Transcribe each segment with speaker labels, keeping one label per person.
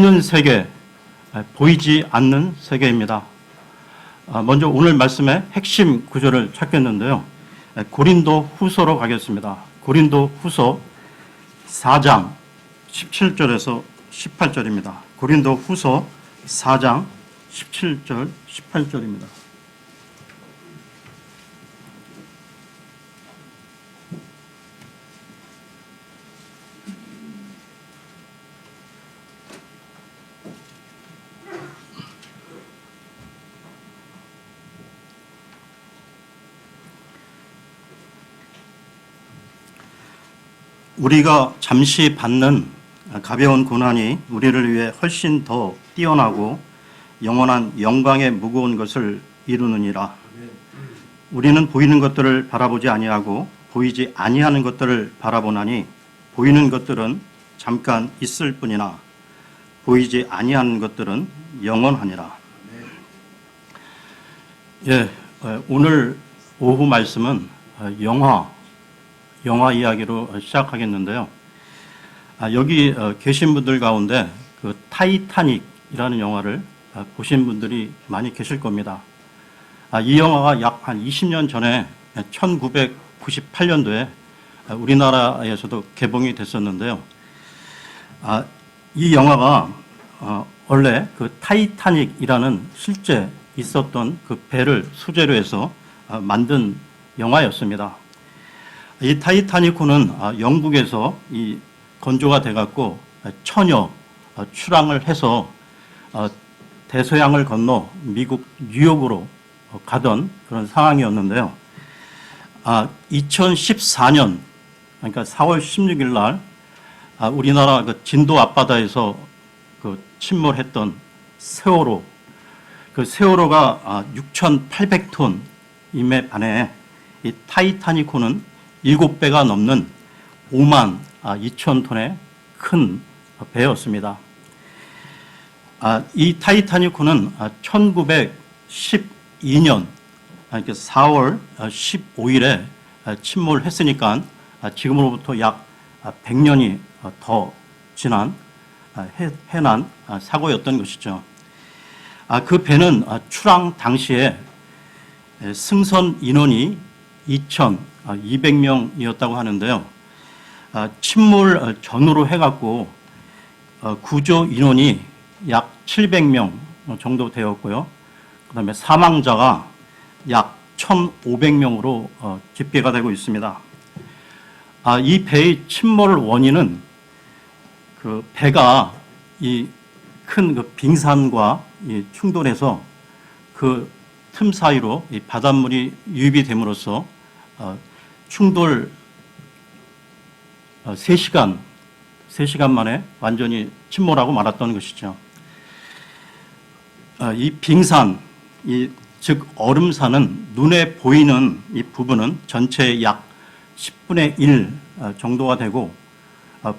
Speaker 1: 보이는 세계, 보이지 않는 세계입니다. 먼저 오늘 말씀의 핵심 구절을 찾겠는데요. 고린도 후서로 가겠습니다. 고린도 후서 4장 17절에서 18절입니다. 고린도 후서 4장 17절, 18절입니다. 우리가 잠시 받는 가벼운 고난이 우리를 위해 훨씬 더 뛰어나고 영원한 영광에 무거운 것을 이루느니라. 우리는 보이는 것들을 바라보지 아니하고 보이지 아니하는 것들을 바라보나니 보이는 것들은 잠깐 있을 뿐이나 보이지 아니하는 것들은 영원하니라. 오늘 오후 말씀은 영화 이야기로 시작하겠는데요. 여기 계신 분들 가운데 그 타이타닉이라는 영화를 보신 분들이 많이 계실 겁니다. 이 영화가 약 한 20년 전에 1998년도에 우리나라에서도 개봉이 됐었는데요. 이 영화가 원래 그 타이타닉이라는 실제 있었던 그 배를 소재로 해서 만든 영화였습니다. 이 타이타닉호는 영국에서 이 건조가 돼갖고 천여 출항을 해서 대서양을 건너 미국 뉴욕으로 가던 그런 상황이었는데요. 2014년, 그러니까 4월 16일 날 우리나라 그 진도 앞바다에서 그 침몰했던 세월호, 그 세월호가 6,800톤임에 반해 이 타이타닉호는 7배가 넘는 5만 2천 톤의 큰 배였습니다. 이 타이타닉호는 1912년 4월 15일에 침몰했으니까 지금으로부터 약 100년이 더 지난 해난 사고였던 것이죠. 그 배는 출항 당시에 승선 인원이 2,200명이었다고 하는데요. 침몰 전후로 해갖고 구조 인원이 약 700명 정도 되었고요. 그 다음에 사망자가 약 1,500명으로 집계가 되고 있습니다. 이 배의 침몰 원인은 그 배가 이 큰 그 빙산과 충돌해서 그 틈 사이로 이 바닷물이 유입이 됨으로써 충돌 3시간 만에 완전히 침몰하고 말았던 것이죠. 이 빙산, 즉 얼음산은 눈에 보이는 이 부분은 전체의 약 10분의 1 정도가 되고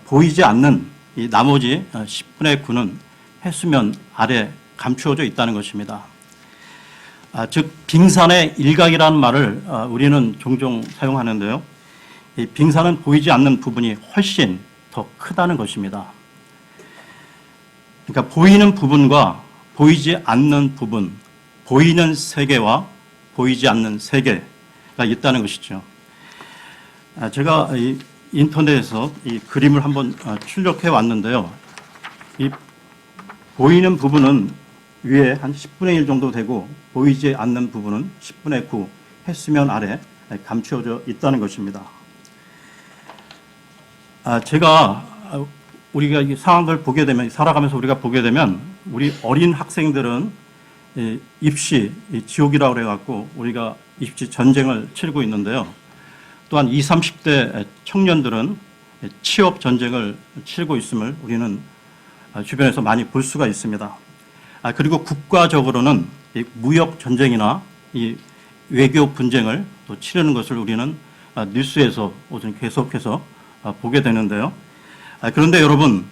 Speaker 1: 보이지 않는 이 나머지 10분의 9는 해수면 아래 감추어져 있다는 것입니다. 즉 빙산의 일각이라는 말을 우리는 종종 사용하는데요. 이 빙산은 보이지 않는 부분이 훨씬 더 크다는 것입니다. 그러니까 보이는 부분과 보이지 않는 부분, 보이는 세계와 보이지 않는 세계가 있다는 것이죠. 제가 이 인터넷에서 이 그림을 한번 출력해 왔는데요. 이 보이는 부분은 위에 한 10분의 1 정도 되고 보이지 않는 부분은 10분의 9 해수면 아래 감추어져 있다는 것입니다. 우리가 이 상황을 보게 되면, 살아가면서 우리가 보게 되면 우리 어린 학생들은 입시 지옥이라고 그래갖고 우리가 입시 전쟁을 치르고 있는데요. 또한 20, 30대 청년들은 취업 전쟁을 치르고 있음을 우리는 주변에서 많이 볼 수가 있습니다. 그리고 국가적으로는 이 무역 전쟁이나 이 외교 분쟁을 또 치르는 것을 우리는 뉴스에서 계속해서 보게 되는데요. 그런데 여러분,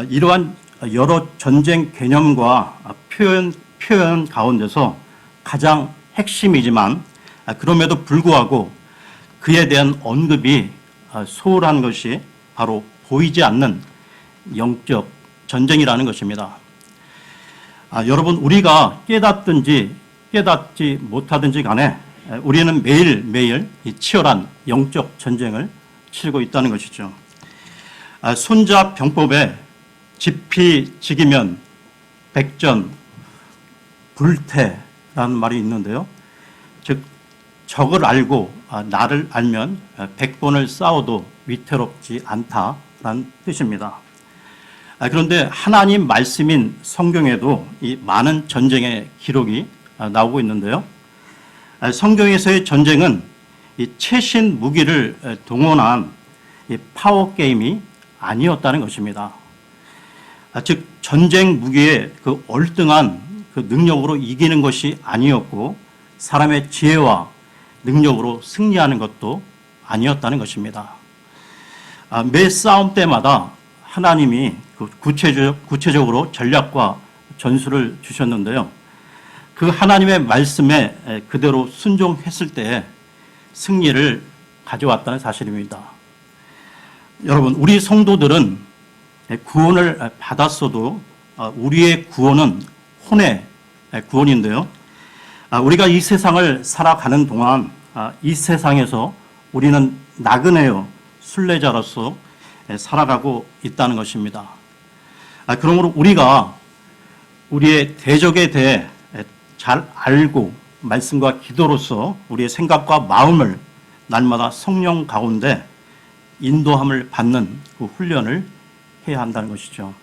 Speaker 1: 이러한 여러 전쟁 개념과 표현 가운데서 가장 핵심이지만 그럼에도 불구하고 그에 대한 언급이 소홀한 것이 바로 보이지 않는 영적 전쟁이라는 것입니다. 여러분, 우리가 깨닫든지 깨닫지 못하든지 간에 우리는 매일매일 이 치열한 영적 전쟁을 치르고 있다는 것이죠. 손자병법에 지피지기면 백전 불태라는 말이 있는데요. 즉 적을 알고 나를 알면 100번을 싸워도 위태롭지 않다라는 뜻입니다. 그런데 하나님 말씀인 성경에도 이 많은 전쟁의 기록이 나오고 있는데요. 성경에서의 전쟁은 이 최신 무기를 동원한 이 파워 게임이 아니었다는 것입니다. 즉 전쟁 무기의 그 얼등한 그 능력으로 이기는 것이 아니었고 사람의 지혜와 능력으로 승리하는 것도 아니었다는 것입니다. 매 싸움 때마다 하나님이 구체적으로 전략과 전술을 주셨는데요. 그 하나님의 말씀에 그대로 순종했을 때 승리를 가져왔다는 사실입니다. 여러분, 우리 성도들은 구원을 받았어도 우리의 구원은 혼의 구원인데요. 우리가 이 세상을 살아가는 동안 이 세상에서 우리는 나그네요 순례자로서 살아가고 있다는 것입니다. 그러므로 우리가 우리의 대적에 대해 잘 알고 말씀과 기도로서 우리의 생각과 마음을 날마다 성령 가운데 인도함을 받는 그 훈련을 해야 한다는 것이죠.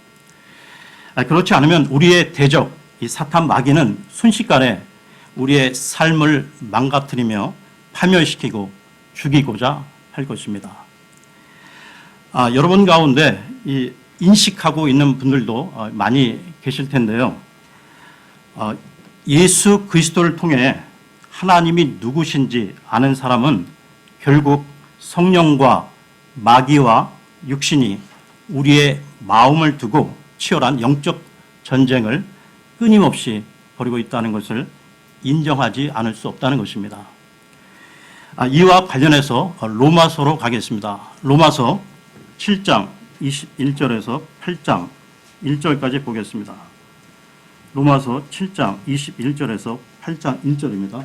Speaker 1: 그렇지 않으면 우리의 대적, 이 사탄 마귀는 순식간에 우리의 삶을 망가뜨리며 파멸시키고 죽이고자 할 것입니다. 여러분 가운데 이 인식하고 있는 분들도 많이 계실 텐데요. 예수 그리스도를 통해 하나님이 누구신지 아는 사람은 결국 성령과 마귀와 육신이 우리의 마음을 두고 치열한 영적 전쟁을 끊임없이 벌이고 있다는 것을 인정하지 않을 수 없다는 것입니다. 이와 관련해서 로마서로 가겠습니다. 로마서 7장 21절에서 8장 1절까지 보겠습니다. 로마서 7장 21절에서 8장 1절입니다.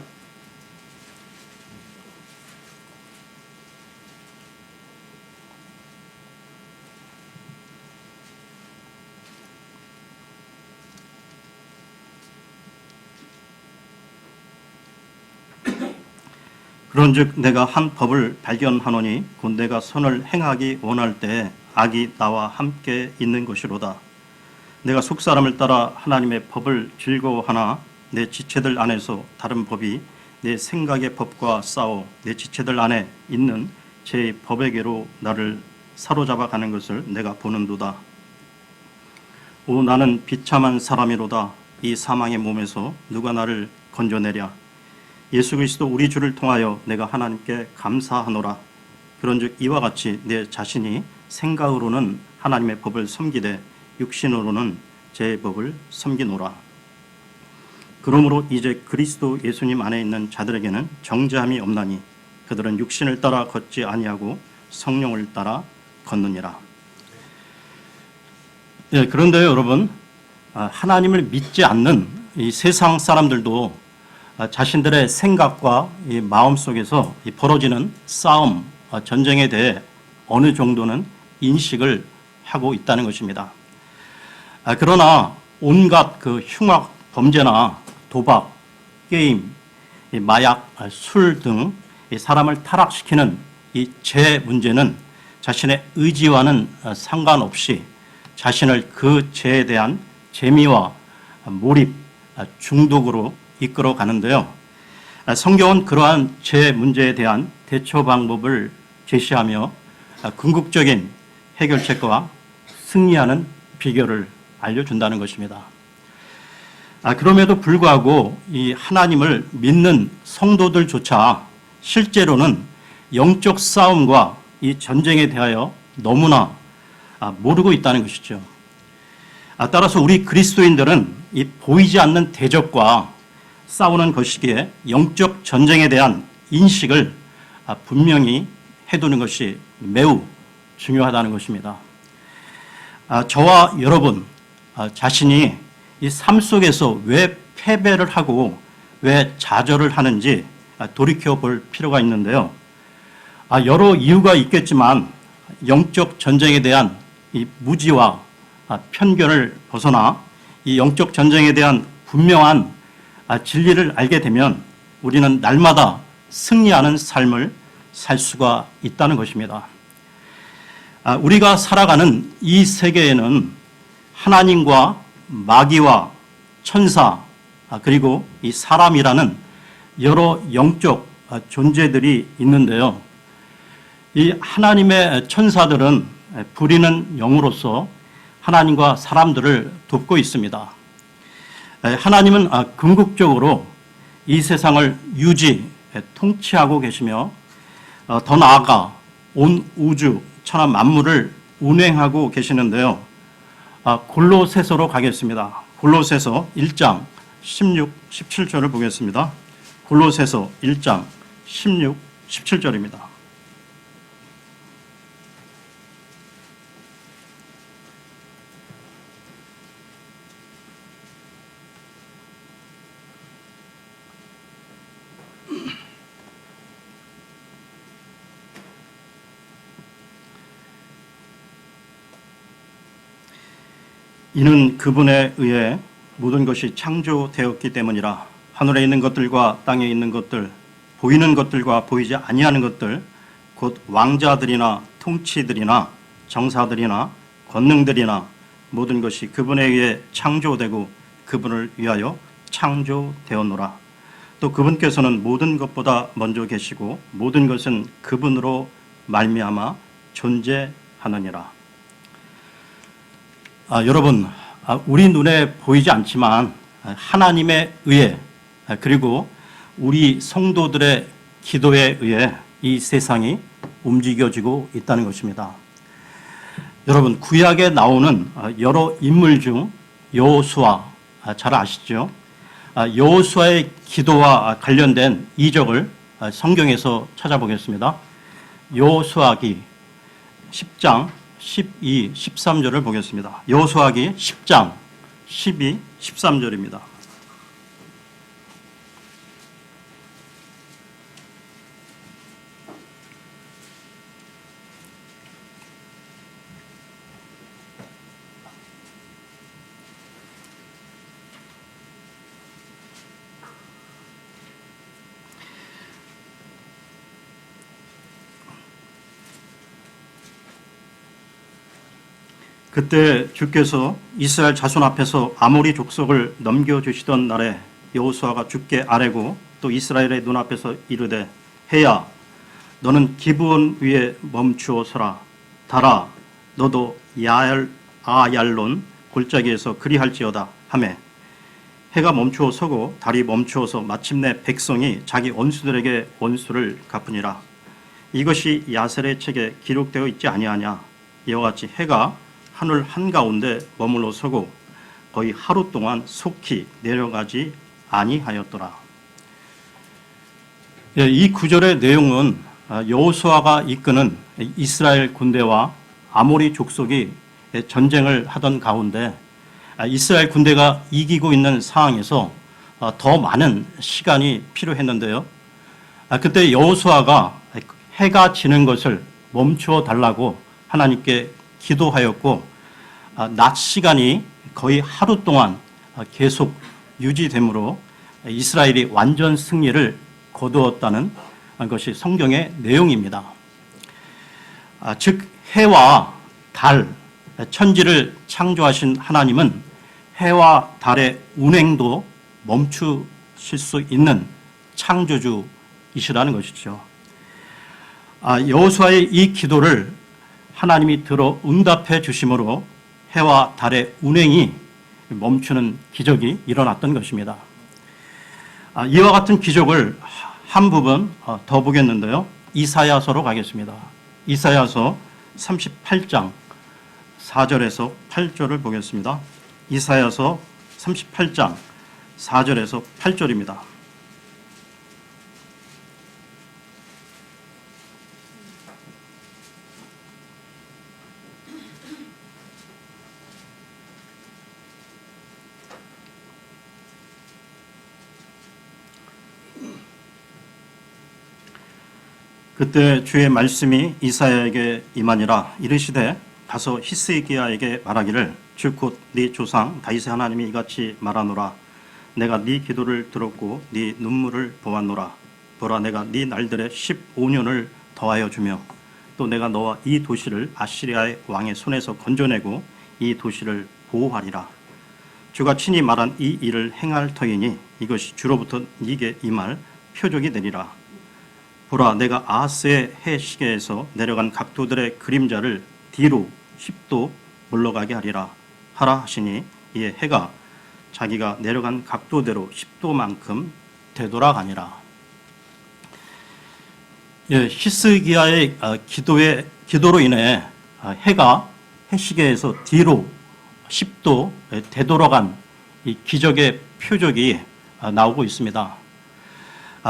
Speaker 1: 그런즉 내가 한 법을 발견하노니 곧 내가 선을 행하기 원할 때에 악이 나와 함께 있는 것이로다. 내가 속사람을 따라 하나님의 법을 즐거워하나 내 지체들 안에서 다른 법이 내 생각의 법과 싸워 내 지체들 안에 있는 제 법에게로 나를 사로잡아 가는 것을 내가 보는도다. 오 나는 비참한 사람이로다. 이 사망의 몸에서 누가 나를 건져내랴. 예수 그리스도 우리 주를 통하여 내가 하나님께 감사하노라. 그런즉 이와 같이 내 자신이 생각으로는 하나님의 법을 섬기되 육신으로는 제 법을 섬기노라. 그러므로 이제 그리스도 예수님 안에 있는 자들에게는 정죄함이 없나니 그들은 육신을 따라 걷지 아니하고 성령을 따라 걷느니라. 그런데 여러분, 하나님을 믿지 않는 이 세상 사람들도 자신들의 생각과 이 마음 속에서 벌어지는 싸움, 전쟁에 대해 어느 정도는 인식을 하고 있다는 것입니다. 그러나 온갖 그 흉악 범죄나 도박, 게임, 마약, 술 등 사람을 타락시키는 이 죄 문제는 자신의 의지와는 상관없이 자신을 그 죄에 대한 재미와 몰입, 중독으로 이끌어 가는데요. 성경은 그러한 죄 문제에 대한 대처 방법을 제시하며 궁극적인 해결책과 승리하는 비결을 알려준다는 것입니다. 그럼에도 불구하고 이 하나님을 믿는 성도들조차 실제로는 영적 싸움과 이 전쟁에 대하여 너무나 모르고 있다는 것이죠. 따라서 우리 그리스도인들은 이 보이지 않는 대적과 싸우는 것이기에 영적 전쟁에 대한 인식을 분명히 해두는 것이 매우 중요하다는 것입니다. 저와 여러분, 자신이 이 삶 속에서 왜 패배를 하고 왜 좌절을 하는지 돌이켜 볼 필요가 있는데요. 여러 이유가 있겠지만 영적 전쟁에 대한 이 무지와 편견을 벗어나 이 영적 전쟁에 대한 분명한 진리를 알게 되면 우리는 날마다 승리하는 삶을 살 수가 있다는 것입니다. 우리가 살아가는 이 세계에는 하나님과 마귀와 천사 그리고 이 사람이라는 여러 영적 존재들이 있는데요. 이 하나님의 천사들은 부리는 영으로서 하나님과 사람들을 돕고 있습니다. 하나님은 궁극적으로 이 세상을 통치하고 계시며 더 나아가 온 우주 천하 만물을 운행하고 계시는데요. 골로새서로 가겠습니다. 골로새서 1장 16, 17절을 보겠습니다. 골로새서 1장 16, 17절입니다. 이는 그분에 의해 모든 것이 창조되었기 때문이라. 하늘에 있는 것들과 땅에 있는 것들, 보이는 것들과 보이지 아니하는 것들, 곧 왕자들이나 통치들이나 정사들이나 권능들이나 모든 것이 그분에 의해 창조되고 그분을 위하여 창조되었노라. 또 그분께서는 모든 것보다 먼저 계시고 모든 것은 그분으로 말미암아 존재하느니라. 여러분, 우리 눈에 보이지 않지만 하나님에 의해 그리고 우리 성도들의 기도에 의해 이 세상이 움직여지고 있다는 것입니다. 여러분, 구약에 나오는 여러 인물 중 여호수아 잘 아시죠? 여호수아의 기도와 관련된 이적을 성경에서 찾아보겠습니다. 여호수아기 10장 12, 13절을 보겠습니다. 여호수아기 10장 12, 13절입니다. 그때 주께서 이스라엘 자손 앞에서 아모리 족속을 넘겨주시던 날에 여호수아가 주께 아뢰고 또 이스라엘의 눈앞에서 이르되 해야 너는 기브온 위에 멈추어 서라. 달아 너도 아얄론 골짜기에서 그리할지어다 하매 해가 멈추어 서고 달이 멈추어서 마침내 백성이 자기 원수들에게 원수를 갚으니라. 이것이 야셀의 책에 기록되어 있지 아니하냐. 이와 같이 해가 하늘 한가운데 머물러 서고 거의 하루 동안 속히 내려가지 아니하였더라. 이 구절의 내용은 여호수아가 이끄는 이스라엘 군대와 아모리 족속이 전쟁을 하던 가운데 이스라엘 군대가 이기고 있는 상황에서 더 많은 시간이 필요했는데요. 그때 여호수아가 해가 지는 것을 멈추어 달라고 하나님께 기도하였고 낮 시간이 거의 하루 동안 계속 유지되므로 이스라엘이 완전 승리를 거두었다는 것이 성경의 내용입니다. 즉 해와 달, 천지를 창조하신 하나님은 해와 달의 운행도 멈추실 수 있는 창조주이시라는 것이죠. 여호수아의 이 기도를 하나님이 들어 응답해 주심으로 해와 달의 운행이 멈추는 기적이 일어났던 것입니다. 이와 같은 기적을 한 부분 더 보겠는데요. 이사야서로 가겠습니다. 이사야서 38장 4절에서 8절을 보겠습니다. 이사야서 38장 4절에서 8절입니다. 그때 주의 말씀이 이사야에게 임하니라. 이르시되 가서 히스기야에게 말하기를 주 곧 네 조상 다윗의 하나님이 이같이 말하노라. 내가 네 기도를 들었고 네 눈물을 보았노라. 보라, 내가 네 날들에 15년을 더하여 주며 또 내가 너와 이 도시를 아시리아의 왕의 손에서 건져내고 이 도시를 보호하리라. 주가 친히 말한 이 일을 행할 터이니 이것이 주로부터 네게 임할 표적이 되리라. 보라, 내가 아하스의 해 시계에서 내려간 각도들의 그림자를 뒤로 10도 물러가게 하리라 하시니 이에 해가 자기가 내려간 각도대로 10도만큼 되돌아가니라. 예, 히스기야의 기도로 인해 해가 해시계에서 뒤로 10도 되돌아간 이 기적의 표적이 나오고 있습니다.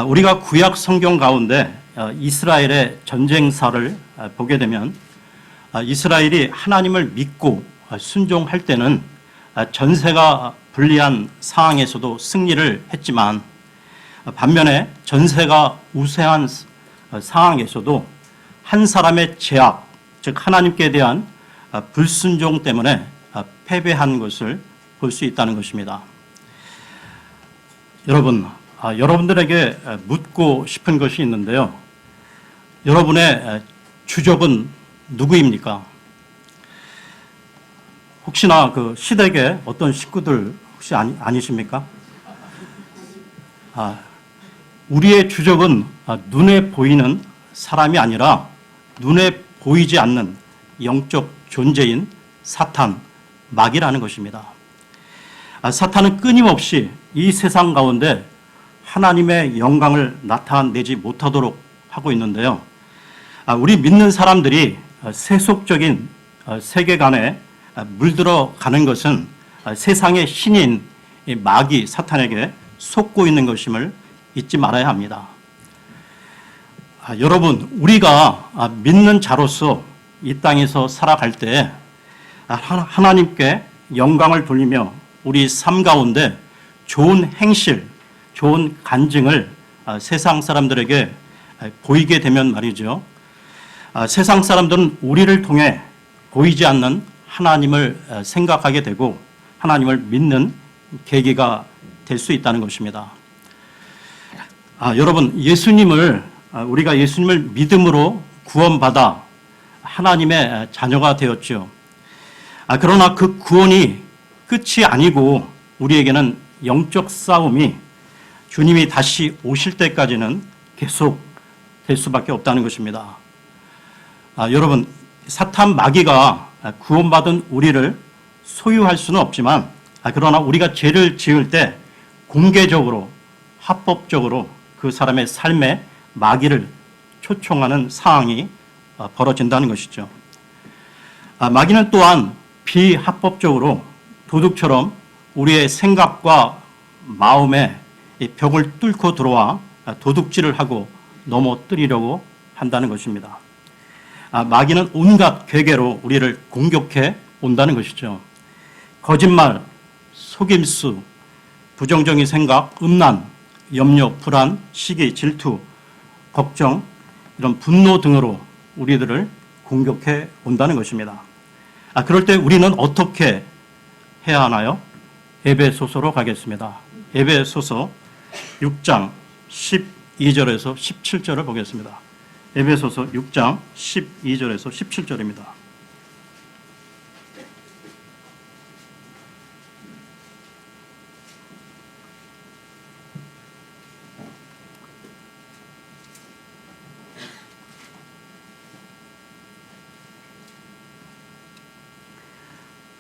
Speaker 1: 우리가 구약 성경 가운데 이스라엘의 전쟁사를 보게 되면 이스라엘이 하나님을 믿고 순종할 때는 전세가 불리한 상황에서도 승리를 했지만 반면에 전세가 우세한 상황에서도 한 사람의 죄악, 즉 하나님께 대한 불순종 때문에 패배한 것을 볼 수 있다는 것입니다. 여러분, 여러분들에게 묻고 싶은 것이 있는데요. 여러분의 주적은 누구입니까? 혹시나 그 시댁에 어떤 식구들 혹시 아니십니까? 우리의 주적은 눈에 보이는 사람이 아니라 눈에 보이지 않는 영적 존재인 사탄, 마귀라는 것입니다. 사탄은 끊임없이 이 세상 가운데 하나님의 영광을 나타내지 못하도록 하고 있는데요. 우리 믿는 사람들이 세속적인 세계관에 물들어 가는 것은 세상의 신인 마귀 사탄에게 속고 있는 것임을 잊지 말아야 합니다. 여러분, 우리가 믿는 자로서 이 땅에서 살아갈 때 하나님께 영광을 돌리며 우리 삶 가운데 좋은 행실, 좋은 간증을 세상 사람들에게 보이게 되면 말이죠. 세상 사람들은 우리를 통해 보이지 않는 하나님을 생각하게 되고 하나님을 믿는 계기가 될 수 있다는 것입니다. 여러분, 우리가 예수님을 믿음으로 구원받아 하나님의 자녀가 되었죠. 그러나 그 구원이 끝이 아니고 우리에게는 영적 싸움이 주님이 다시 오실 때까지는 계속 될 수밖에 없다는 것입니다. 여러분, 사탄 마귀가 구원받은 우리를 소유할 수는 없지만 그러나 우리가 죄를 지을 때 공개적으로 합법적으로 그 사람의 삶에 마귀를 초청하는 상황이 벌어진다는 것이죠. 마귀는 또한 비합법적으로 도둑처럼 우리의 생각과 마음에 벽을 뚫고 들어와 도둑질을 하고 넘어뜨리려고 한다는 것입니다. 마귀는 온갖 괴계로 우리를 공격해 온다는 것이죠. 거짓말, 속임수, 부정적인 생각, 음란, 염려, 불안, 시기, 질투, 걱정, 이런 분노 등으로 우리들을 공격해 온다는 것입니다. 그럴 때 우리는 어떻게 해야 하나요? 에베소서로 가겠습니다. 에베소서 6장 12절에서 17절을 보겠습니다. 에베소서 6장 12절에서 17절입니다.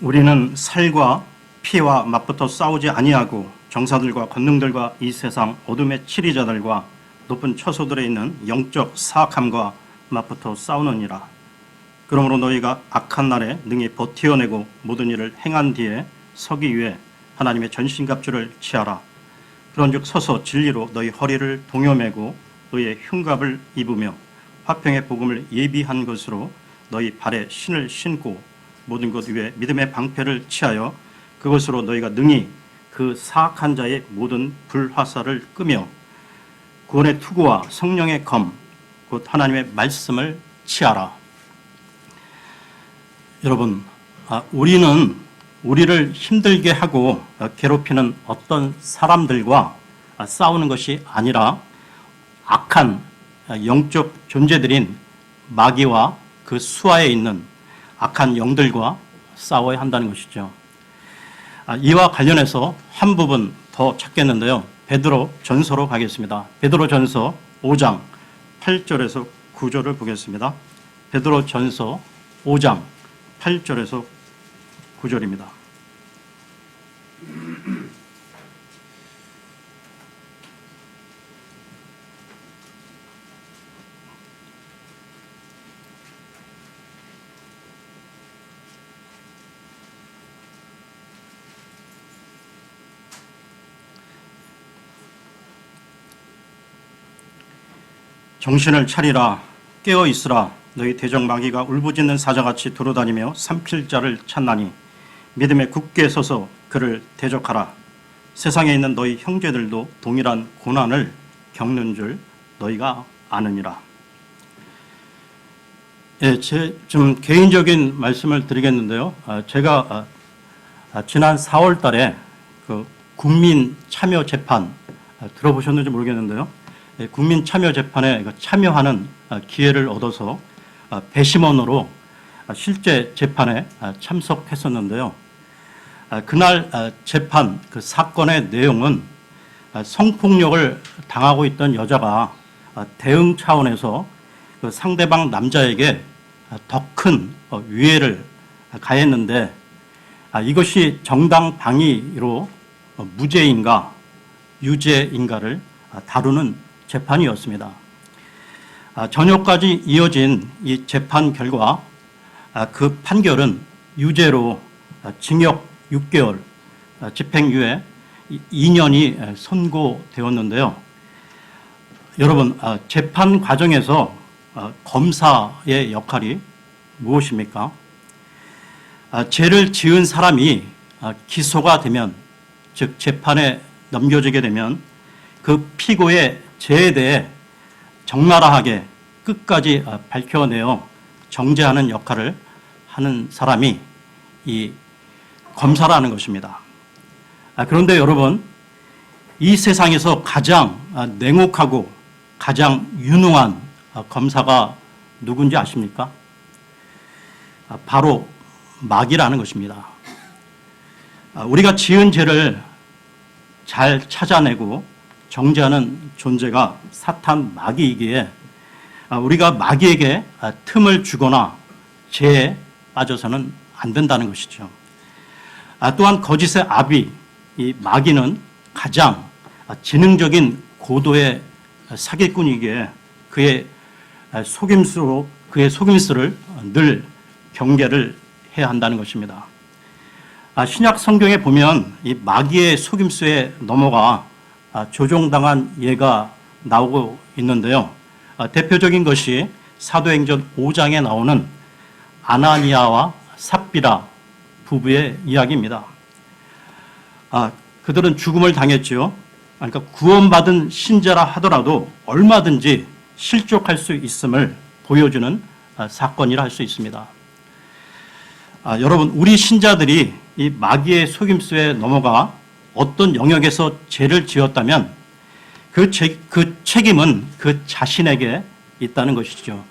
Speaker 1: 우리는 살과 피와 맞붙어 싸우지 아니하고 정사들과 권능들과 이 세상 어둠의 치리자들과 높은 처소들에 있는 영적 사악함과 맞붙어 싸우느니라. 그러므로 너희가 악한 날에 능히 버티어내고 모든 일을 행한 뒤에 서기 위해 하나님의 전신갑주를 취하라. 그런즉 서서 진리로 너희 허리를 동여매고 너희의 흉갑을 입으며 화평의 복음을 예비한 것으로 너희 발에 신을 신고 모든 것 위에 믿음의 방패를 취하여 그것으로 너희가 능히 그 사악한 자의 모든 불화살을 끄며 구원의 투구와 성령의 검 곧 하나님의 말씀을 취하라. 여러분, 우리는 우리를 힘들게 하고 괴롭히는 어떤 사람들과 싸우는 것이 아니라 악한 영적 존재들인 마귀와 그 수하에 있는 악한 영들과 싸워야 한다는 것이죠. 이와 관련해서 한 부분 더 찾겠는데요. 베드로 전서로 가겠습니다. 베드로 전서 5장 8절에서 9절을 보겠습니다. 베드로 전서 5장 8절에서 9절입니다. 정신을 차리라, 깨어 있으라. 너희 대적 마귀가 울부짖는 사자같이 돌아다니며 삼킬 자를 찾나니 믿음에 굳게 서서 그를 대적하라. 세상에 있는 너희 형제들도 동일한 고난을 겪는 줄 너희가 아느니라. 좀 개인적인 말씀을 드리겠는데요. 제가 지난 4월 달에 그 국민 참여 재판 들어보셨는지 모르겠는데요. 국민 참여 재판에 참여하는 기회를 얻어서 배심원으로 실제 재판에 참석했었는데요. 그날 재판 그 사건의 내용은 성폭력을 당하고 있던 여자가 대응 차원에서 그 상대방 남자에게 더 큰 위해를 가했는데 이것이 정당 방위로 무죄인가 유죄인가를 다루는 재판이었습니다. 저녁까지 이어진 이 재판 결과 그 판결은 유죄로 징역 6개월, 집행유예 2년이 선고되었는데요. 여러분, 재판 과정에서 검사의 역할이 무엇입니까? 죄를 지은 사람이 기소가 되면, 즉 재판에 넘겨지게 되면 그 피고의 죄에 대해 적나라하게 끝까지 밝혀내어 정죄하는 역할을 하는 사람이 이 검사라는 것입니다. 그런데 여러분, 이 세상에서 가장 냉혹하고 가장 유능한 검사가 누군지 아십니까? 바로 마귀라는 것입니다. 우리가 지은 죄를 잘 찾아내고 정죄하는 존재가 사탄 마귀이기에 우리가 마귀에게 틈을 주거나 죄에 빠져서는 안 된다는 것이죠. 또한 거짓의 아비, 이 마귀는 가장 지능적인 고도의 사기꾼이기에 그의 속임수를 늘 경계를 해야 한다는 것입니다. 신약 성경에 보면 이 마귀의 속임수에 넘어가 조종당한 예가 나오고 있는데요. 대표적인 것이 사도행전 5장에 나오는 아나니아와 삽비라 부부의 이야기입니다. 그들은 죽음을 당했죠. 그러니까 구원받은 신자라 하더라도 얼마든지 실족할 수 있음을 보여주는 사건이라 할 수 있습니다. 여러분, 우리 신자들이 이 마귀의 속임수에 넘어가 어떤 영역에서 죄를 지었다면 그 책임은 그 자신에게 있다는 것이죠.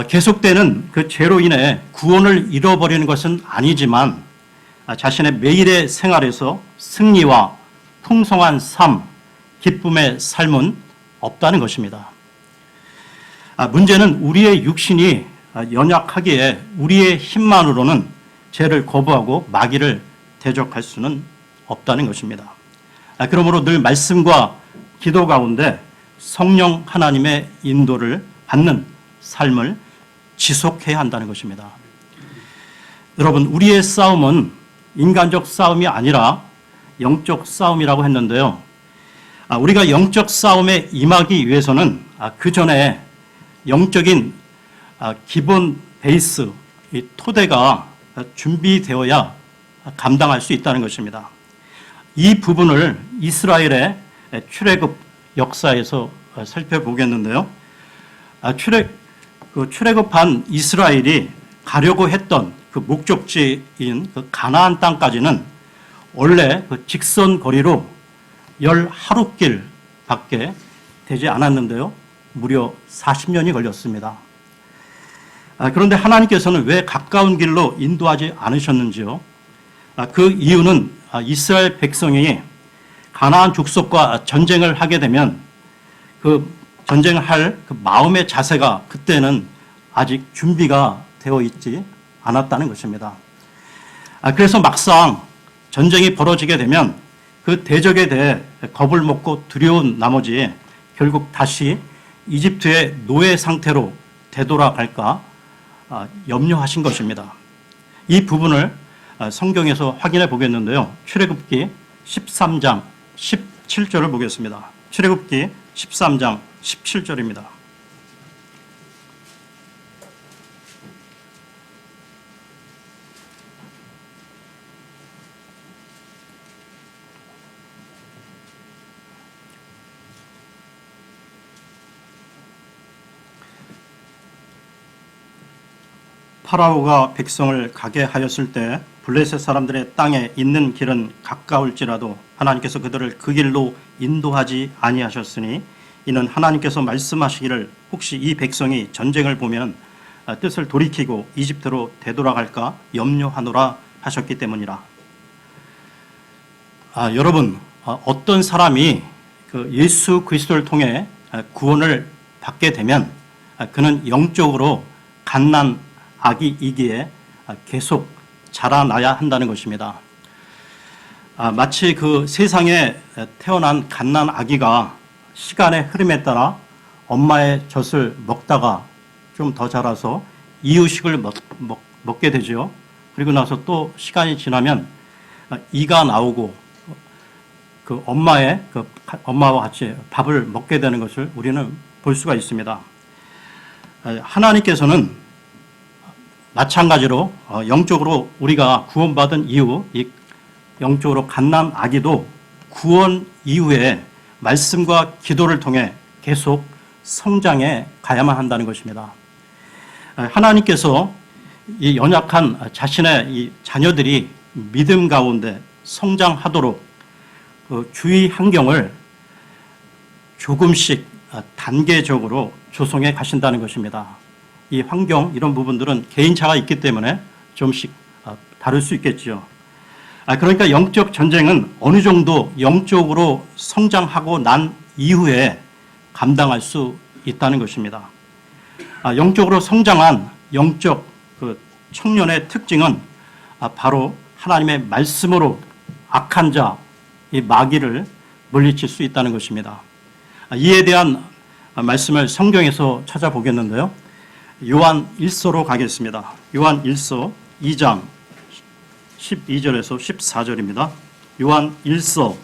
Speaker 1: 계속되는 그 죄로 인해 구원을 잃어버리는 것은 아니지만 자신의 매일의 생활에서 승리와 풍성한 삶, 기쁨의 삶은 없다는 것입니다. 문제는 우리의 육신이 연약하기에 우리의 힘만으로는 죄를 거부하고 마귀를 대적할 수는 없다는 것입니다. 그러므로 늘 말씀과 기도 가운데 성령 하나님의 인도를 받는 삶을 지속해야 한다는 것입니다. 여러분, 우리의 싸움은 인간적 싸움이 아니라 영적 싸움이라고 했는데요. 우리가 영적 싸움에 임하기 위해서는 그 전에 영적인 기본 베이스, 이 토대가 준비되어야 감당할 수 있다는 것입니다. 이 부분을 이스라엘의 출애굽 역사에서 살펴보겠는데요. 출애굽한 이스라엘이 가려고 했던 그 목적지인 그 가나안 땅까지는 원래 그 직선 거리로 10하루길밖에 되지 않았는데요. 무려 40년이 걸렸습니다. 그런데 하나님께서는 왜 가까운 길로 인도하지 않으셨는지요? 그 이유는 이스라엘 백성이 가나안 족속과 전쟁을 하게 되면 그 전쟁을 할 그 마음의 자세가 그때는 아직 준비가 되어 있지 않았다는 것입니다. 그래서 막상 전쟁이 벌어지게 되면 그 대적에 대해 겁을 먹고 두려운 나머지 결국 다시 이집트의 노예 상태로 되돌아갈까 염려하신 것입니다. 이 부분을 성경에서 확인해 보겠는데요. 출애굽기 13장 17절을 보겠습니다. 출애굽기 13장 17절입니다. 파라오가 백성을 가게 하였을 때 블레셋 사람들의 땅에 있는 길은 가까울지라도 하나님께서 그들을 그 길로 인도하지 아니하셨으니 이는 하나님께서 말씀하시기를 혹시 이 백성이 전쟁을 보면 뜻을 돌이키고 이집트로 되돌아갈까 염려하노라 하셨기 때문이라. 여러분, 어떤 사람이 그 예수 그리스도를 통해 구원을 받게 되면 그는 영적으로 갓난아기이기에 계속 자라나야 한다는 것입니다. 마치 그 세상에 태어난 갓난아기가 시간의 흐름에 따라 엄마의 젖을 먹다가 좀 더 자라서 이유식을 먹게 되죠. 그리고 나서 또 시간이 지나면 이가 나오고 그 엄마와 같이 밥을 먹게 되는 것을 우리는 볼 수가 있습니다. 하나님께서는 마찬가지로 영적으로 우리가 구원받은 이후 이 영적으로 갓난아기도 구원 이후에 말씀과 기도를 통해 계속 성장해 가야만 한다는 것입니다. 하나님께서 이 연약한 자신의 이 자녀들이 믿음 가운데 성장하도록 그 주위 환경을 조금씩 단계적으로 조성해 가신다는 것입니다. 이 환경 이런 부분들은 개인차가 있기 때문에 좀씩 다를 수 있겠죠. 그러니까 영적 전쟁은 어느 정도 영적으로 성장하고 난 이후에 감당할 수 있다는 것입니다. 영적으로 성장한 영적 그 청년의 특징은 바로 하나님의 말씀으로 악한 자, 이 마귀를 물리칠 수 있다는 것입니다. 이에 대한 말씀을 성경에서 찾아보겠는데요. 요한 1서로 가겠습니다. 요한 1서 2장 12절에서 14절입니다. 요한 1서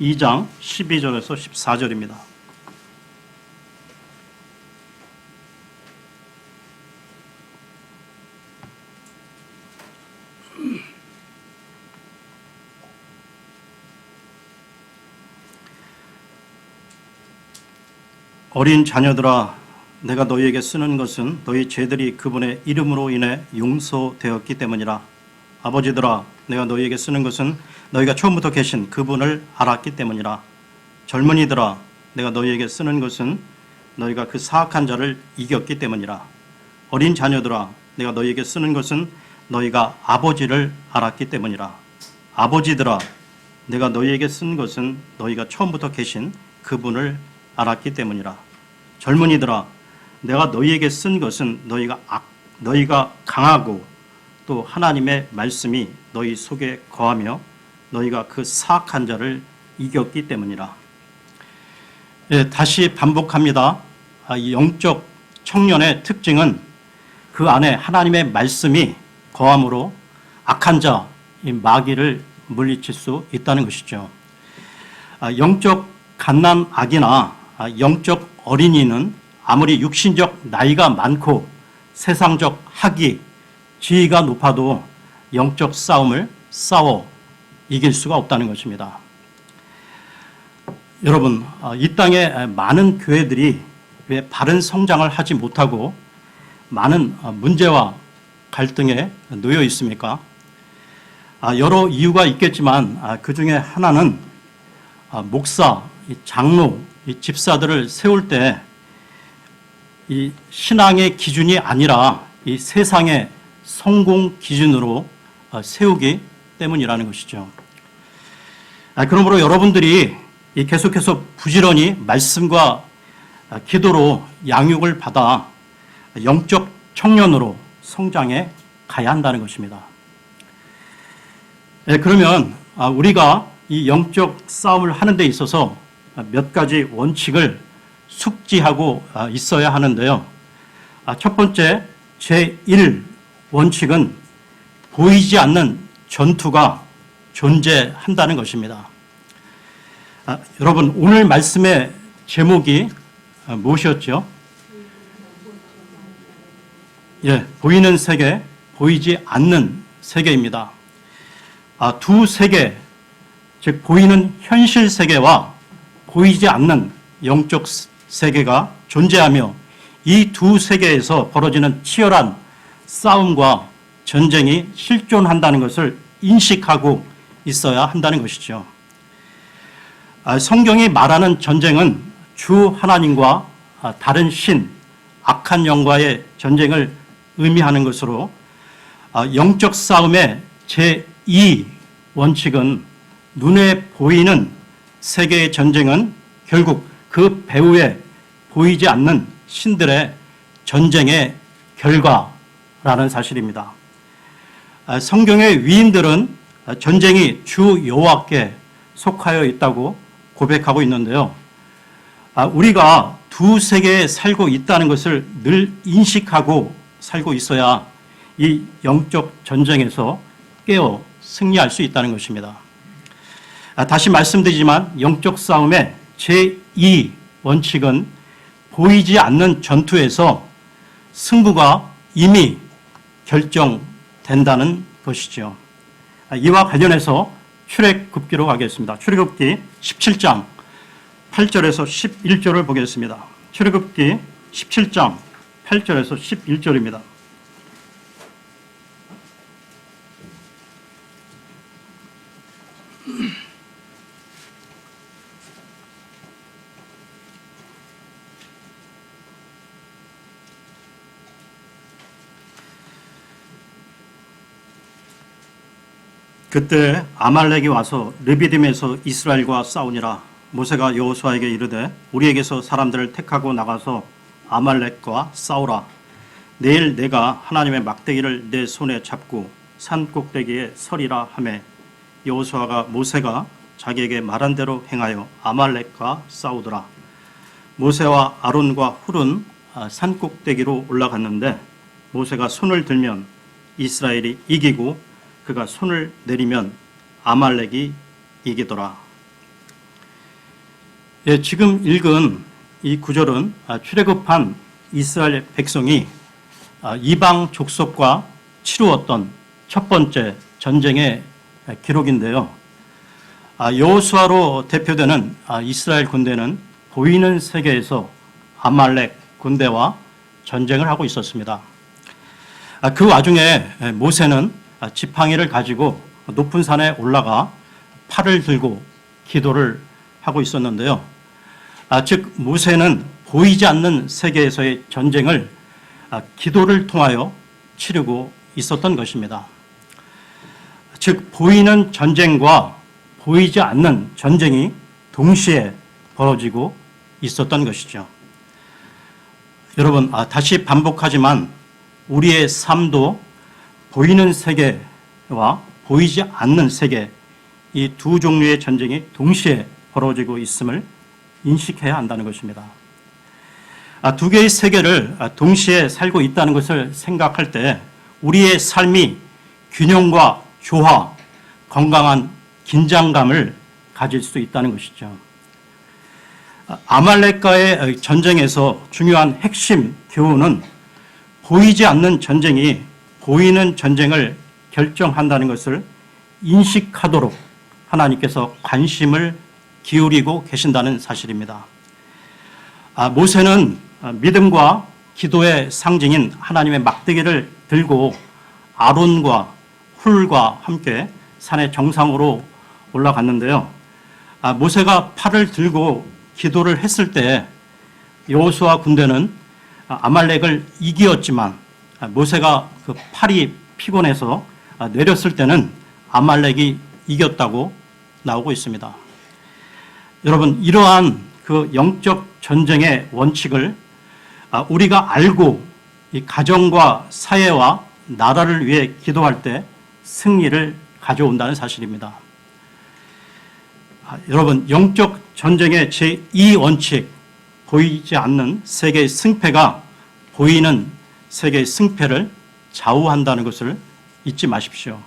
Speaker 1: 2장 12절에서 14절입니다. 어린 자녀들아, 내가 너희에게 쓰는 것은 너희 죄들이 그분의 이름으로 인해 용서되었기 때문이라. 아버지들아, 내가 너희에게 쓰는 것은 너희가 처음부터 계신 그분을 알았기 때문이라. 젊은이들아, 내가 너희에게 쓰는 것은 너희가 그 사악한 자를 이겼기 때문이라. 어린 자녀들아, 내가 너희에게 쓰는 것은 너희가 아버지를 알았기 때문이라. 아버지들아, 내가 너희에게 쓴 것은 너희가 처음부터 계신 그분을 알았기 때문이라. 젊은이들아, 내가 너희에게 쓴 것은 너희가 강하고 또 하나님의 말씀이 너희 속에 거하며 너희가 그 사악한 자를 이겼기 때문이라. 다시 반복합니다. 이 영적 청년의 특징은 그 안에 하나님의 말씀이 거함으로 악한 자, 이 마귀를 물리칠 수 있다는 것이죠. 영적 갓난아기나 영적 어린이는 아무리 육신적 나이가 많고 세상적 학위, 지위가 높아도 영적 싸움을 싸워 이길 수가 없다는 것입니다. 여러분, 이 땅에 많은 교회들이 왜 바른 성장을 하지 못하고 많은 문제와 갈등에 놓여 있습니까? 여러 이유가 있겠지만 그 중에 하나는 목사, 장로, 집사들을 세울 때 이 신앙의 기준이 아니라 이 세상의 성공 기준으로 세우기 때문이라는 것이죠. 그러므로 여러분들이 계속해서 부지런히 말씀과 기도로 양육을 받아 영적 청년으로 성장해 가야 한다는 것입니다. 그러면 우리가 이 영적 싸움을 하는 데 있어서 몇 가지 원칙을 숙지하고 있어야 하는데요. 첫 번째, 제1 원칙은 보이지 않는 전투가 존재한다는 것입니다. 여러분, 오늘 말씀의 제목이 무엇이었죠? 보이는 세계, 보이지 않는 세계입니다. 두 세계, 즉 보이는 현실 세계와 보이지 않는 영적 세계가 존재하며 이 두 세계에서 벌어지는 치열한 싸움과 전쟁이 실존한다는 것을 인식하고 있어야 한다는 것이죠. 성경이 말하는 전쟁은 주 하나님과 다른 신, 악한 영과의 전쟁을 의미하는 것으로 영적 싸움의 제2 원칙은 눈에 보이는 세계의 전쟁은 결국 그 배후에 보이지 않는 신들의 전쟁의 결과라는 사실입니다. 성경의 위인들은 전쟁이 주 여호와께 속하여 있다고 고백하고 있는데요. 우리가 두 세계에 살고 있다는 것을 늘 인식하고 살고 있어야 이 영적 전쟁에서 깨어 승리할 수 있다는 것입니다. 다시 말씀드리지만 영적 싸움의 제2 원칙은 보이지 않는 전투에서 승부가 이미 결정된다는 것이죠. 이와 관련해서 출애굽기로 가겠습니다. 출애굽기 17장 8절에서 11절을 보겠습니다. 출애굽기 17장 8절에서 11절입니다. 그때 아말렉이 와서 르비딤에서 이스라엘과 싸우니라. 모세가 여호수아에게 이르되 우리에게서 사람들을 택하고 나가서 아말렉과 싸우라. 내일 내가 하나님의 막대기를 내 손에 잡고 산 꼭대기에 서리라 하매 여호수아가 모세가 자기에게 말한 대로 행하여 아말렉과 싸우더라. 모세와 아론과 훌은 산 꼭대기로 올라갔는데 모세가 손을 들면 이스라엘이 이기고 그가 손을 내리면 아말렉이 이기더라. 지금 읽은 이 구절은 출애굽한 이스라엘 백성이 이방 족속과 치루었던 첫 번째 전쟁의 기록인데요. 여호수아로 대표되는 이스라엘 군대는 보이는 세계에서 아말렉 군대와 전쟁을 하고 있었습니다. 그 와중에 모세는 지팡이를 가지고 높은 산에 올라가 팔을 들고 기도를 하고 있었는데요. 즉 모세는 보이지 않는 세계에서의 전쟁을 기도를 통하여 치르고 있었던 것입니다. 즉 보이는 전쟁과 보이지 않는 전쟁이 동시에 벌어지고 있었던 것이죠. 여러분, 다시 반복하지만 우리의 삶도 보이는 세계와 보이지 않는 세계, 이 두 종류의 전쟁이 동시에 벌어지고 있음을 인식해야 한다는 것입니다. 두 개의 세계를 동시에 살고 있다는 것을 생각할 때 우리의 삶이 균형과 조화, 건강한 긴장감을 가질 수 있다는 것이죠. 아말렉과의 전쟁에서 중요한 핵심 교훈은 보이지 않는 전쟁이 보이는 전쟁을 결정한다는 것을 인식하도록 하나님께서 관심을 기울이고 계신다는 사실입니다. 모세는 믿음과 기도의 상징인 하나님의 막대기를 들고 아론과 훌과 함께 산의 정상으로 올라갔는데요. 모세가 팔을 들고 기도를 했을 때 여호수아 군대는 아말렉을 이기었지만 모세가 그 팔이 피곤해서 내렸을 때는 아말렉이 이겼다고 나오고 있습니다. 여러분, 이러한 그 영적 전쟁의 원칙을 우리가 알고 이 가정과 사회와 나라를 위해 기도할 때 승리를 가져온다는 사실입니다. 여러분, 영적 전쟁의 제2 원칙, 보이지 않는 세계의 승패가 보이는 세계의 승패를 좌우한다는 것을 잊지 마십시오.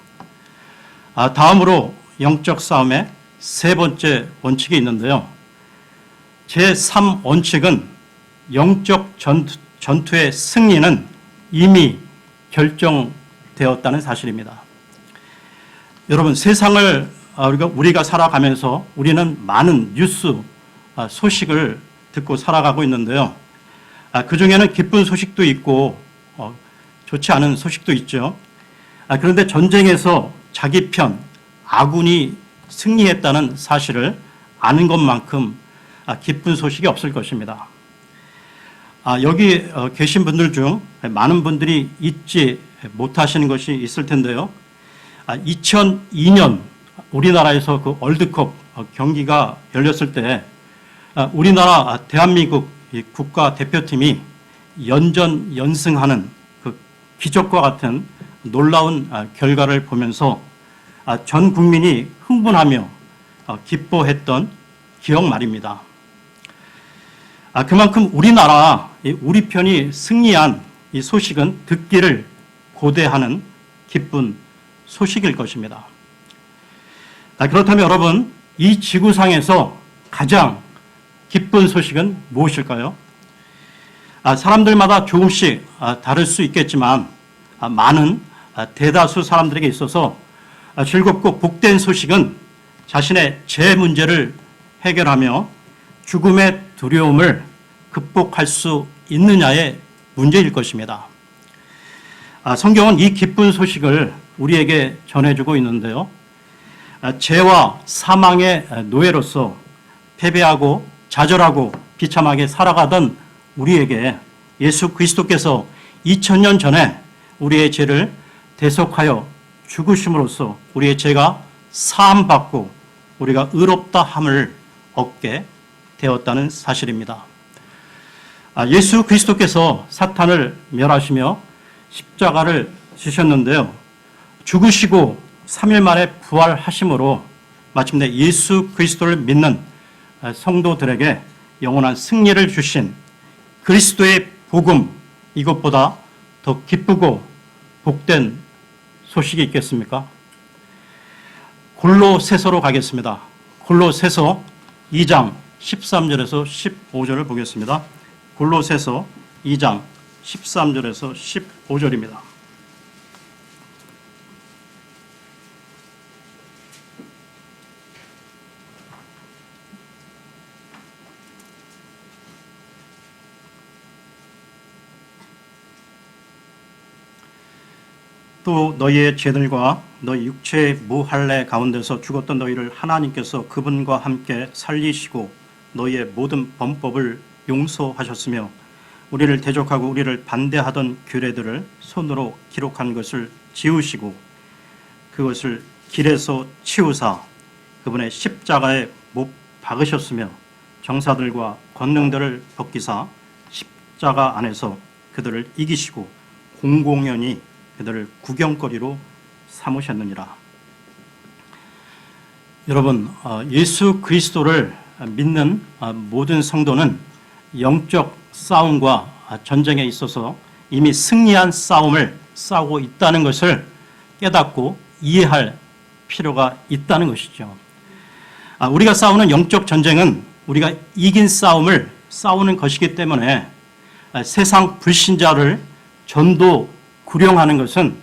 Speaker 1: 다음으로 영적 싸움의 세 번째 원칙이 있는데요. 제3 원칙은 영적 전투의 승리는 이미 결정되었다는 사실입니다. 여러분, 세상을 우리가 살아가면서 우리는 많은 뉴스 소식을 듣고 살아가고 있는데요. 그중에는 기쁜 소식도 있고 좋지 않은 소식도 있죠. 그런데 전쟁에서 자기 편 아군이 승리했다는 사실을 아는 것만큼 기쁜 소식이 없을 것입니다. 여기 계신 분들 중 많은 분들이 잊지 못하시는 것이 있을 텐데요. 2002년 우리나라에서 그 월드컵 경기가 열렸을 때 우리나라 대한민국 국가 대표팀이 연전 연승하는 그 기적과 같은 놀라운 결과를 보면서 전 국민이 흥분하며 기뻐했던 기억 말입니다. 그만큼 우리나라, 우리 편이 승리한 이 소식은 듣기를 고대하는 기쁜 소식일 것입니다. 그렇다면 여러분, 이 지구상에서 가장 기쁜 소식은 무엇일까요? 사람들마다 조금씩 다를 수 있겠지만 많은 대다수 사람들에게 있어서 즐겁고 복된 소식은 자신의 재 문제를 해결하며 죽음의 두려움을 극복할 수 있느냐의 문제일 것입니다. 성경은 이 기쁜 소식을 우리에게 전해주고 있는데요. 죄와 사망의 노예로서 패배하고 좌절하고 비참하게 살아가던 우리에게 예수 그리스도께서 2000년 전에 우리의 죄를 대속하여 죽으심으로써 우리의 죄가 사함받고 우리가 의롭다 함을 얻게 되었다는 사실입니다. 예수 그리스도께서 사탄을 멸하시며 십자가를 지셨는데요. 죽으시고 3일 만에 부활하심으로 마침내 예수 그리스도를 믿는 성도들에게 영원한 승리를 주신 그리스도의 복음, 이것보다 더 기쁘고 복된 소식이 있겠습니까? 골로새서로 가겠습니다. 골로새서 2장 13절에서 15절을 보겠습니다. 골로새서 2장 13절에서 15절입니다. 또 너희의 죄들과 너희 육체의 무할례 가운데서 죽었던 너희를 하나님께서 그분과 함께 살리시고 너희의 모든 범법을 용서하셨으며 우리를 대적하고 우리를 반대하던 규례들을 손으로 기록한 것을 지우시고 그것을 길에서 치우사 그분의 십자가에 못 박으셨으며 정사들과 권능들을 벗기사 십자가 안에서 그들을 이기시고 공공연히 그들을 구경거리로 삼으셨느니라. 여러분, 예수 그리스도를 믿는 모든 성도는 영적 싸움과 전쟁에 있어서 이미 승리한 싸움을 싸우고 있다는 것을 깨닫고 이해할 필요가 있다는 것이죠. 우리가 싸우는 영적 전쟁은 우리가 이긴 싸움을 싸우는 것이기 때문에 세상 불신자를 전도 구령하는 것은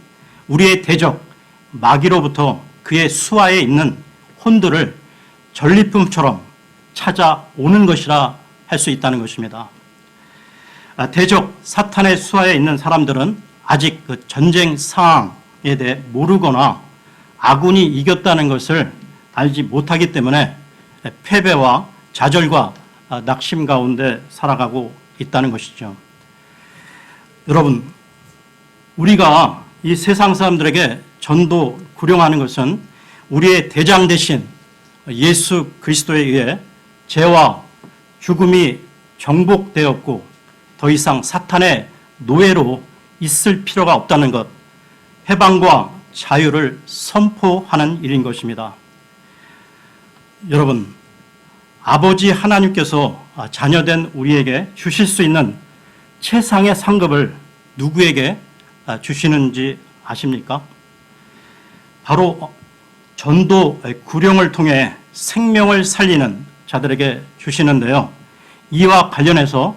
Speaker 1: 우리의 대적 마귀로부터 그의 수하에 있는 혼들을 전리품처럼 찾아오는 것이라 할 수 있다는 것입니다. 대적 사탄의 수하에 있는 사람들은 아직 그 전쟁 상황에 대해 모르거나 아군이 이겼다는 것을 알지 못하기 때문에 패배와 좌절과 낙심 가운데 살아가고 있다는 것이죠. 여러분, 우리가 이 세상 사람들에게 전도 구령하는 것은 우리의 대장 대신 예수 그리스도에 의해 죄와 죽음이 정복되었고 더 이상 사탄의 노예로 있을 필요가 없다는 것, 해방과 자유를 선포하는 일인 것입니다. 여러분, 아버지 하나님께서 자녀된 우리에게 주실 수 있는 최상의 상급을 누구에게 주시는지 아십니까? 바로 전도 구령을 통해 생명을 살리는 자들에게 주시는데요. 이와 관련해서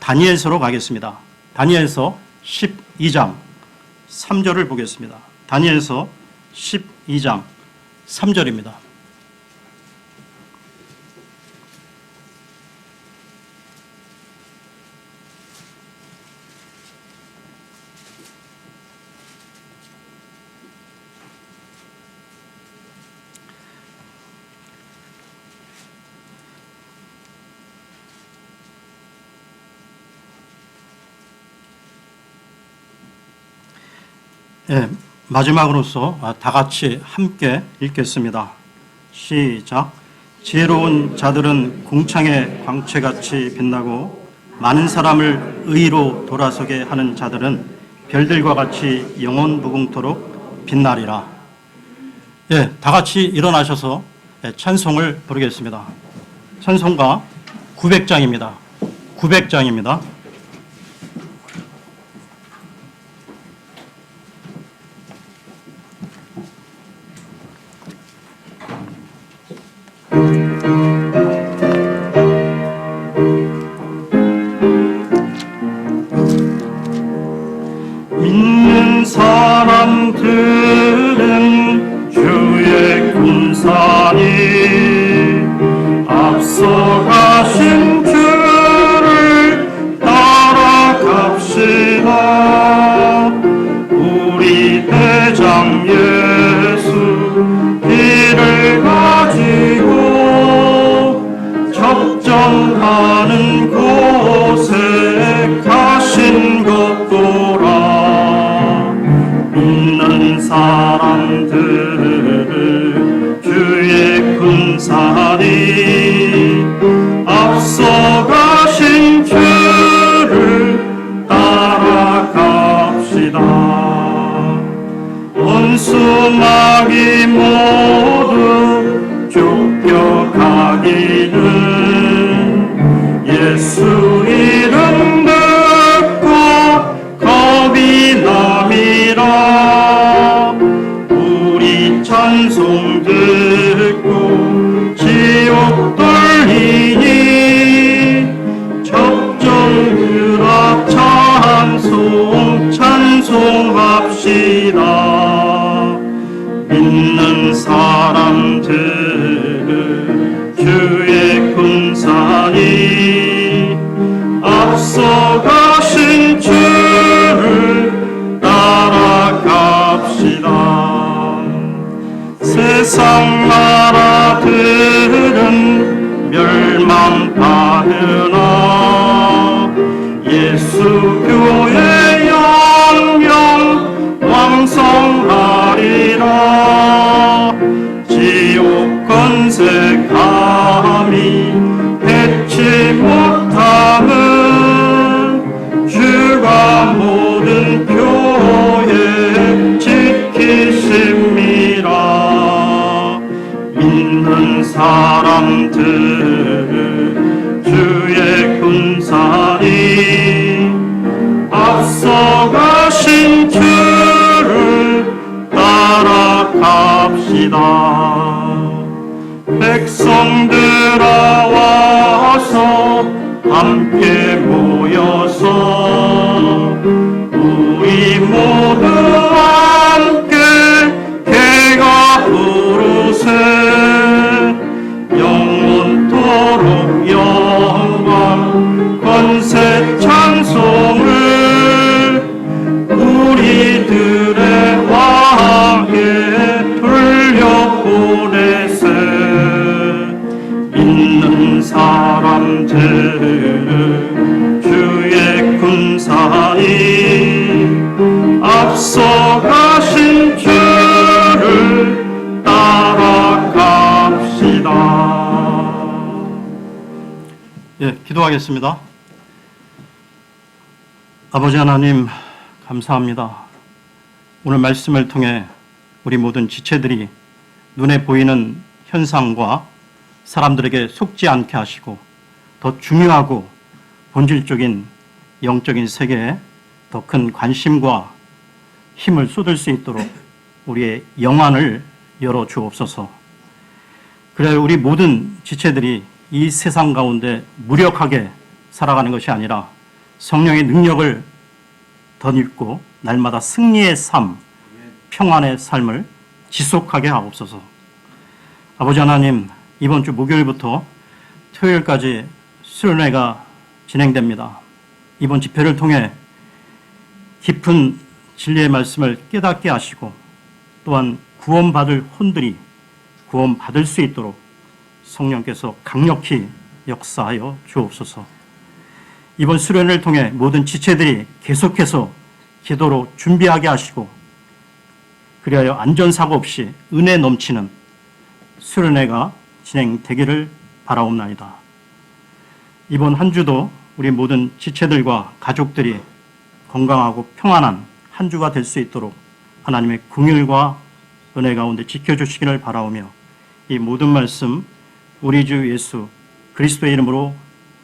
Speaker 1: 다니엘서로 가겠습니다. 다니엘서 12장 3절을 보겠습니다. 다니엘서 12장 3절입니다. 네, 마지막으로서 다 같이 함께 읽겠습니다. 시작. 지혜로운 자들은 궁창의 광채같이 빛나고 많은 사람을 의로 돌아서게 하는 자들은 별들과 같이 영원 무궁토록 빛나리라. 네, 다 같이 일어나셔서 찬송을 부르겠습니다. 찬송가 900장입니다. 900장입니다.
Speaker 2: 믿는 사람들은 주의 군사니 앞서가신 주를 따라갑시다. 우리 대장 예수 길을 가지고 접전하는 곳에 가신 것도라. 믿는 사람들을 주의 군사니 앞서가신 주를 따라갑시다. 원수마귀 모두 쫓겨가기는 예수 이름 듣고 겁이 남이라. 우리 찬송 듣고 지옥 돌리니 적정유라 찬송합시다. 믿는 사람들은 주의 군사니 앞서가신 주를 따라갑시다. 세상 나라들은 멸망하느나 예수 교회 영영 왕성하리라. 지옥 권세 감히 해치 못함은 주가 모든 교회 지키심이라. 믿는 사람들 주의 군사니 앞서가신 주를 따라갑시다. 백성들아 와서 함께 모여서 우리 모두 함께 개가 부르세. 영원토록 영광 권세 찬송 일세 있는 사람들은 주의 군사니 앞서가신 주를 따라갑시다.
Speaker 1: 예, 기도하겠습니다. 아버지 하나님, 감사합니다. 오늘 말씀을 통해 우리 모든 지체들이 눈에 보이는 현상과 사람들에게 속지 않게 하시고 더 중요하고 본질적인 영적인 세계에 더 큰 관심과 힘을 쏟을 수 있도록 우리의 영안을 열어 주옵소서. 그래 우리 모든 지체들이 이 세상 가운데 무력하게 살아가는 것이 아니라 성령의 능력을 덧입고 날마다 승리의 삶, 평안의 삶을 지속하게 하옵소서. 아버지 하나님, 이번 주 목요일부터 토요일까지 수련회가 진행됩니다. 이번 집회를 통해 깊은 진리의 말씀을 깨닫게 하시고 또한 구원받을 혼들이 구원받을 수 있도록 성령께서 강력히 역사하여 주옵소서. 이번 수련회를 통해 모든 지체들이 계속해서 기도로 준비하게 하시고 그리하여 안전사고 없이 은혜 넘치는 수련회가 진행되기를 바라옵나이다. 이번 한 주도 우리 모든 지체들과 가족들이 건강하고 평안한 한 주가 될 수 있도록 하나님의 긍휼과 은혜 가운데 지켜주시기를 바라오며 이 모든 말씀 우리 주 예수 그리스도의 이름으로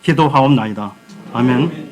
Speaker 1: 기도하옵나이다. 아멘.